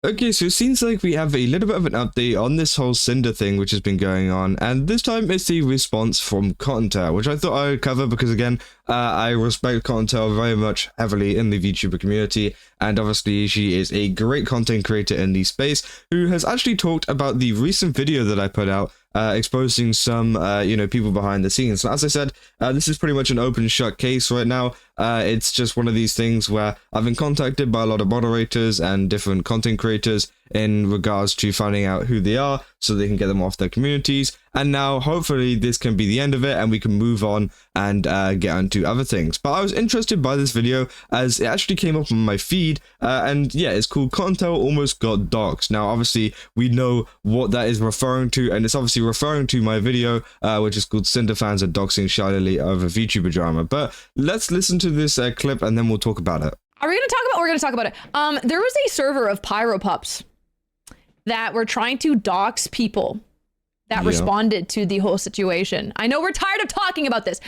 Okay, so it seems like we have a little bit of an update on this whole Cinder thing which has been going on, and this time it's the response from CottonTail, which I thought I would cover because, again, I respect CottonTail very much heavily in the VTuber community, and obviously she is a great content creator in the space who has actually talked about the recent video that I put out exposing some, people behind the scenes. So as I said, this is pretty much an open shut case right now. It's just one of these things where I've been contacted by a lot of moderators and different content creators in regards to finding out who they are so they can get them off their communities. And now hopefully this can be the end of it and we can move on and get on to other things. But I was interested by this video as it actually came up on my feed, and yeah, it's called CottonTail Almost Got Doxxed. Now obviously we know what that is referring to, and it's obviously referring to my video which is called Sinder Fans are doxing ShyLily over VTuber drama. But let's listen to this clip and then we'll talk about it. Are we going to talk about? We're going to talk about it. There was a server of pyro pups that were trying to dox people that responded to the whole situation. I know we're tired of talking about this.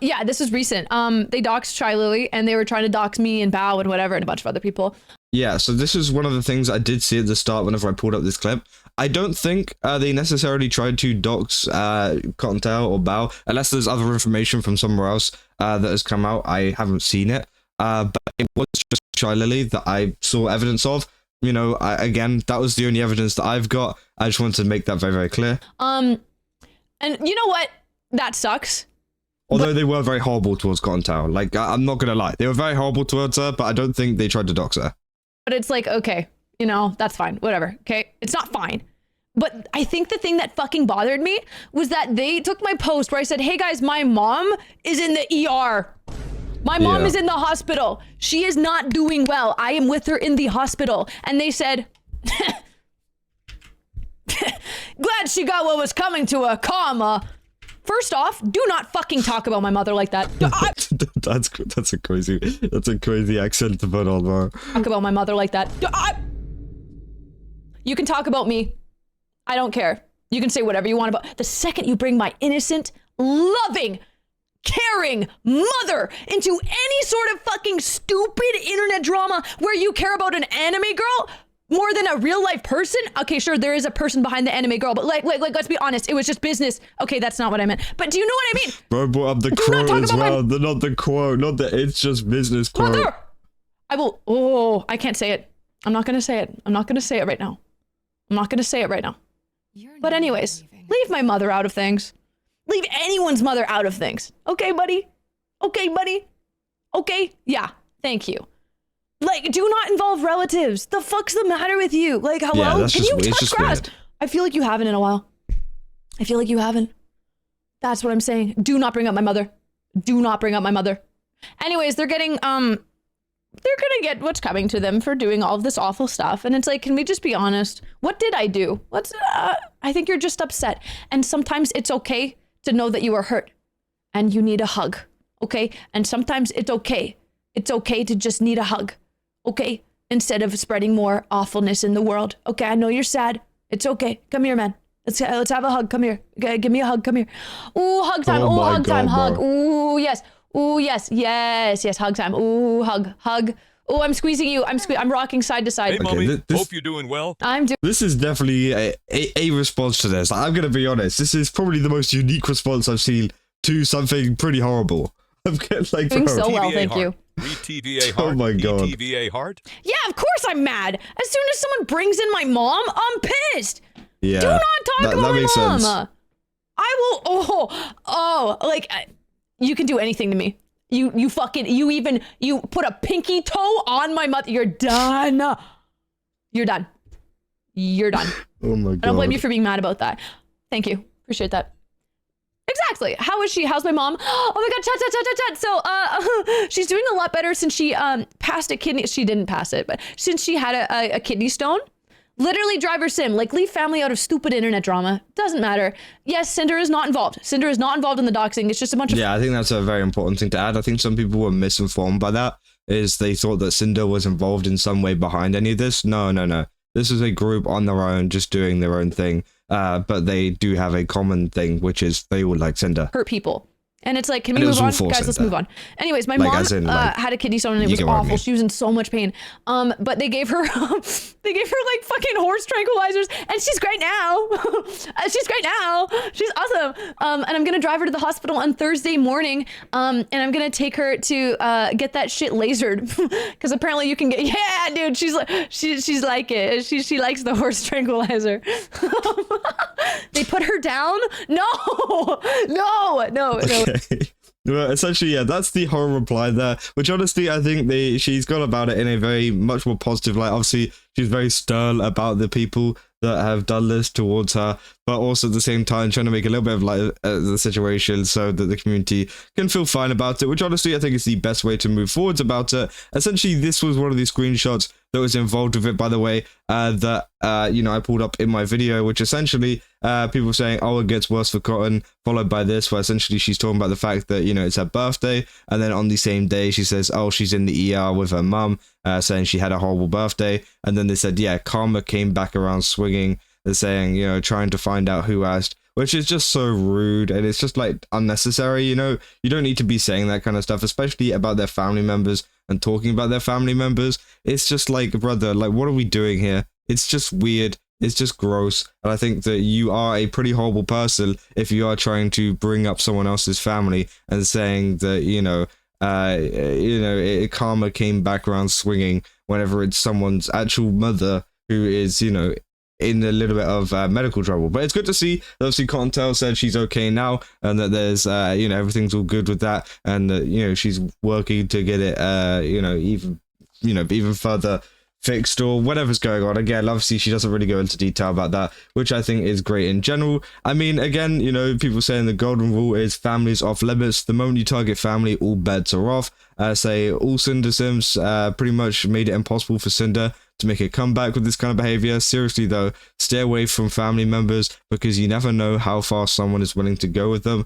Yeah, this is recent. They doxed ShyLily and they were trying to dox me and Bao and whatever and a bunch of other people. Yeah, so this is one of the things I did see at the start whenever I pulled up this clip. I don't think they necessarily tried to dox CottonTail or Bao, unless there's other information from somewhere else that has come out. I haven't seen it, but it was just ShyLily that I saw evidence of. You know, again, that was the only evidence that I've got. I just wanted to make that very, very clear. And you know what? That sucks. Although they were very horrible towards CottonTail. Like, I'm not gonna lie, they were very horrible towards her, but I don't think they tried to dox her. But it's like, okay, you know, that's fine, whatever, okay? It's not fine. But I think the thing that fucking bothered me was that they took my post where I said, hey guys, my mom is in the ER. My mom is in the hospital. She is not doing well. I am with her in the hospital. And they said, glad she got what was coming to her, comma. First off, do not fucking talk about my mother like that. That's a crazy accent to put on, bro. Talk about my mother like that. You can talk about me. I don't care. You can say whatever you want about. The second you bring my innocent, loving, caring mother into any sort of fucking stupid internet drama where you care about an anime girl more than a real life person. Okay, sure, there is a person behind the anime girl, but like, let's be honest, it was just business. Okay, that's not what I meant. But do you know what I mean? Bro brought up the quote as well. Not the quote, not the it's just business quote. Mother! I will, oh, I can't say it. I'm not gonna say it. I'm not gonna say it right now. But anyways, leave my mother out of things. Leave anyone's mother out of things. Okay, buddy? Okay, yeah, thank you. Like, do not involve relatives. The fuck's the matter with you? Like, hello? Can you touch grass? Weird. I feel like you haven't in a while. That's what I'm saying. Do not bring up my mother. Anyways, they're getting, they're gonna get what's coming to them for doing all of this awful stuff. And it's like, can we just be honest? What did I do? I think you're just upset. And sometimes it's okay to know that you are hurt and you need a hug, okay? And sometimes it's okay. It's okay to just need a hug, okay? Instead of spreading more awfulness in the world. Okay, I know you're sad. It's okay. Come here, man. Let's have a hug. Come here. Okay, give me a hug. Come here. Ooh, hug time. Oh, hug time. Bro. Hug. Ooh, yes. Ooh, yes. Hug time. Ooh, hug. Oh, I'm squeezing you. I'm rocking side to side. Hey, mommy. Hope you're doing well. This is definitely a response to this. I'm gonna be honest. This is probably the most unique response I've seen to something pretty horrible. I'm like, doing so well, thank you. VTVA heart. Oh my god. VTVA heart. Yeah, of course I'm mad. As soon as someone brings in my mom, I'm pissed. Yeah. Do not talk about my mom. Sense. I will. Like, you can do anything to me. You put a pinky toe on my mother. You're done. You're done. Oh my god. I don't blame you for being mad about that. Thank you. Appreciate that. Exactly. How is she? How's my mom? Oh my god, chat. So, she's doing a lot better since she passed a kidney. She didn't pass it, but since she had a kidney stone. Literally driver sim, like leave family out of stupid internet drama. Doesn't matter. Yes, Cinder is not involved. Cinder is not involved in the doxing. It's just a bunch of— Yeah, I think that's a very important thing to add. I think some people were misinformed by that, is they thought that Cinder was involved in some way behind any of this. No. This is a group on their own, just doing their own thing. But they do have a common thing, which is they all like Cinder. Hurt people. And it's like, can we And it move was on? all Guys, forced let's into move on. Anyways, my Like, mom as in, like, had a kidney stone and it you was get what I awful. mean. She was in so much pain. But they gave her like fucking horse tranquilizers and she's great now. She's great now. She's awesome. And I'm going to drive her to the hospital on Thursday morning. And I'm going to take her to get that shit lasered because apparently you can get, yeah, dude, she's like it. She likes the horse tranquilizer. They put her down? No. Okay. Well, essentially, yeah, that's the whole reply there, which honestly, I think she's gone about it in a very much more positive light. Obviously, she's very stern about the people that have done this towards her, but also at the same time trying to make a little bit of light the situation so that the community can feel fine about it, which honestly I think is the best way to move forwards about it. Essentially, this was one of the screenshots that was involved with it, by the way, that I pulled up in my video, which essentially people saying, oh, it gets worse for Cotton, followed by this, where essentially she's talking about the fact that, it's her birthday, and then on the same day she says, oh, she's in the ER with her mum, saying she had a horrible birthday, and then they said, yeah, karma came back around swinging. They're saying, trying to find out who asked, which is just so rude, and it's just like unnecessary. You don't need to be saying that kind of stuff, especially about their family members and talking about their family members. It's just like, brother, like, what are we doing here? It's just weird. It's just gross. And I think that you are a pretty horrible person if you are trying to bring up someone else's family and saying that, karma came back around swinging whenever it's someone's actual mother who is, in a little bit of medical trouble. But it's good to see that obviously CottonTail said she's okay now, and that there's everything's all good with that, and that she's working to get it even further fixed or whatever's going on. Again, obviously she doesn't really go into detail about that, which I think is great in general. I mean, again, people saying the golden rule is families off limits. The moment you target family, all bets are off. Say all Sinder Simps pretty much made it impossible for Sinder to make a comeback with this kind of behavior. Seriously though, stay away from family members because you never know how far someone is willing to go with them.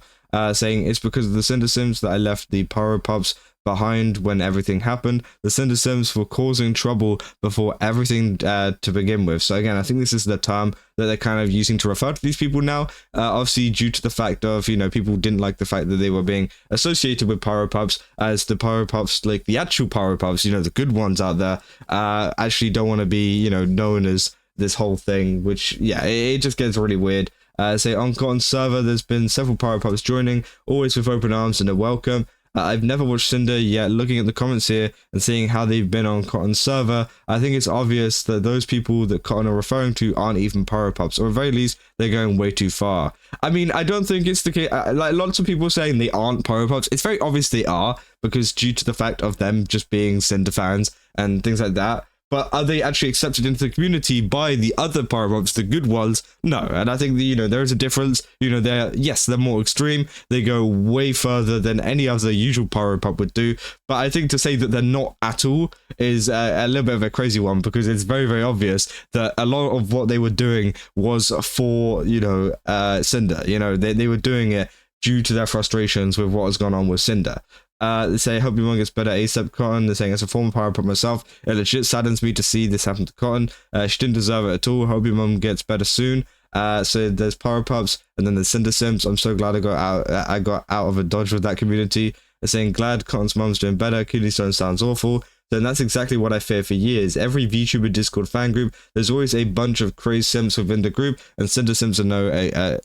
Saying it's because of the Sinder Simps that I left the Pyro Pups behind when everything happened. The Sinder Simps were causing trouble before everything to begin with. So again, I think this is the term that they're kind of using to refer to these people now. Obviously, due to the fact of, people didn't like the fact that they were being associated with Pyro Pups, as the Pyro Pups, like the actual Pyro Pups, the good ones out there, actually don't want to be, known as this whole thing, which, yeah, it just gets really weird. Say on Cotton's server, there's been several Pyro Pups joining, always with open arms and a welcome. I've never watched Sinder, yet looking at the comments here and seeing how they've been on Cotton's server, I think it's obvious that those people that Cotton are referring to aren't even Pyro Pups, or at the very least, they're going way too far. I mean, I don't think it's the case. Like lots of people saying they aren't Pyro Pups, it's very obvious they are, because due to the fact of them just being Sinder fans and things like that. But are they actually accepted into the community by the other Pyro Pups, the good ones? No, and I think there is a difference. They're more extreme. They go way further than any other usual Pyro Pup would do. But I think to say that they're not at all is a little bit of a crazy one, because it's very, very obvious that a lot of what they were doing was for Sinder. They were doing it due to their frustrations with what has gone on with Sinder. They say, hope your mom gets better ASAP, Cotton. They're saying, as a former Pyro Pup myself, it legit saddens me to see this happen to Cotton. She didn't deserve it at all. Hope your mom gets better soon. So there's Pyro Pups, and then there's Sinder Simps. I'm so glad I got out of a dodge with that community. They're saying, glad Cotton's mom's doing better. Kidney stone sounds awful. Then that's exactly what I fear for years. Every VTuber Discord fan group, there's always a bunch of crazy Simps within the group, and Sinder Simps are no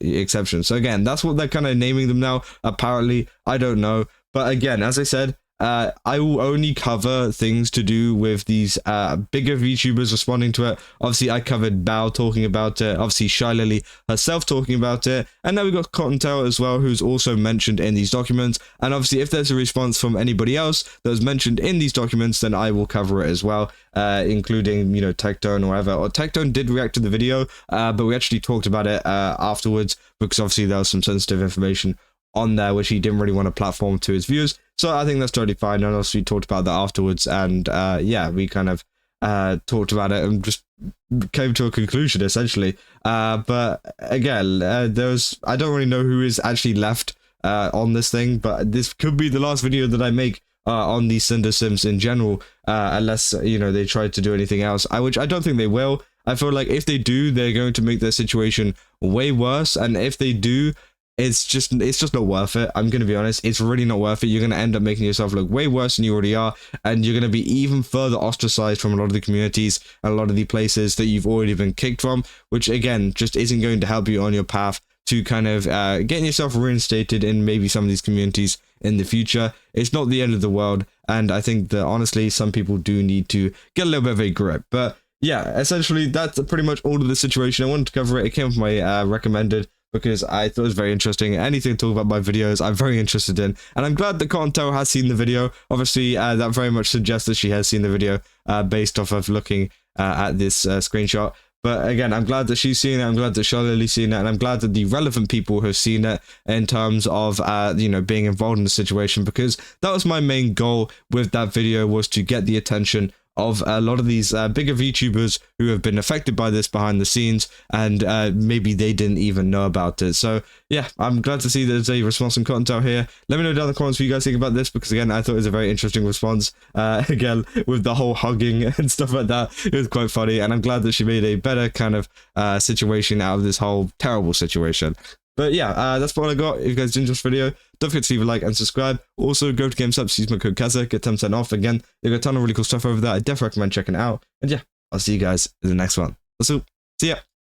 exception. So again, that's what they're kind of naming them now. Apparently, I don't know. But again, as I said, I will only cover things to do with these bigger VTubers responding to it. Obviously, I covered Bao talking about it. Obviously, ShyLily herself talking about it. And now we've got CottonTail as well, who's also mentioned in these documents. And obviously, if there's a response from anybody else that was mentioned in these documents, then I will cover it as well, including, Tectone or whatever. Or Tectone did react to the video, but we actually talked about it afterwards, because obviously there was some sensitive information on there which he didn't really want to platform to his viewers, so I think that's totally fine. And also we talked about that afterwards, and we kind of talked about it and just came to a conclusion essentially. But again, I don't really know who is actually left on this thing, but this could be the last video that I make on these Sinder Simps in general, unless they try to do anything else, which I don't think they will. I feel like if they do, they're going to make their situation way worse, and if they do, it's just not worth it. I'm going to be honest. It's really not worth it. You're going to end up making yourself look way worse than you already are. And you're going to be even further ostracized from a lot of the communities and a lot of the places that you've already been kicked from, which again, just isn't going to help you on your path to kind of getting yourself reinstated in maybe some of these communities in the future. It's not the end of the world. And I think that honestly, some people do need to get a little bit of a grip. But yeah, essentially, that's pretty much all of the situation. I wanted to cover it. It came from my recommended, because I thought it was very interesting. Anything to talk about my videos, I'm very interested in. And I'm glad that CottonTail has seen the video. Obviously, that very much suggests that she has seen the video based off of looking at this screenshot. But again, I'm glad that she's seen it. I'm glad that ShyLily's seen it. And I'm glad that the relevant people have seen it in terms of, you know, being involved in the situation. Because that was my main goal with that video, was to get the attention of a lot of these bigger VTubers who have been affected by this behind the scenes, and maybe they didn't even know about it. So yeah, I'm glad to see there's a response from CottonTail here. Let me know down in the comments what you guys think about this, because again, I thought it was a very interesting response. Again, with the whole hugging and stuff like that, it was quite funny, and I'm glad that she made a better kind of situation out of this whole terrible situation. But yeah, that's what I got. If you guys enjoyed this video, don't forget to leave a like and subscribe. Also, go to GameStop, use my code Kaza, get 10% off. Again, they've got a ton of really cool stuff over there. I definitely recommend checking it out. And yeah, I'll see you guys in the next one. See ya.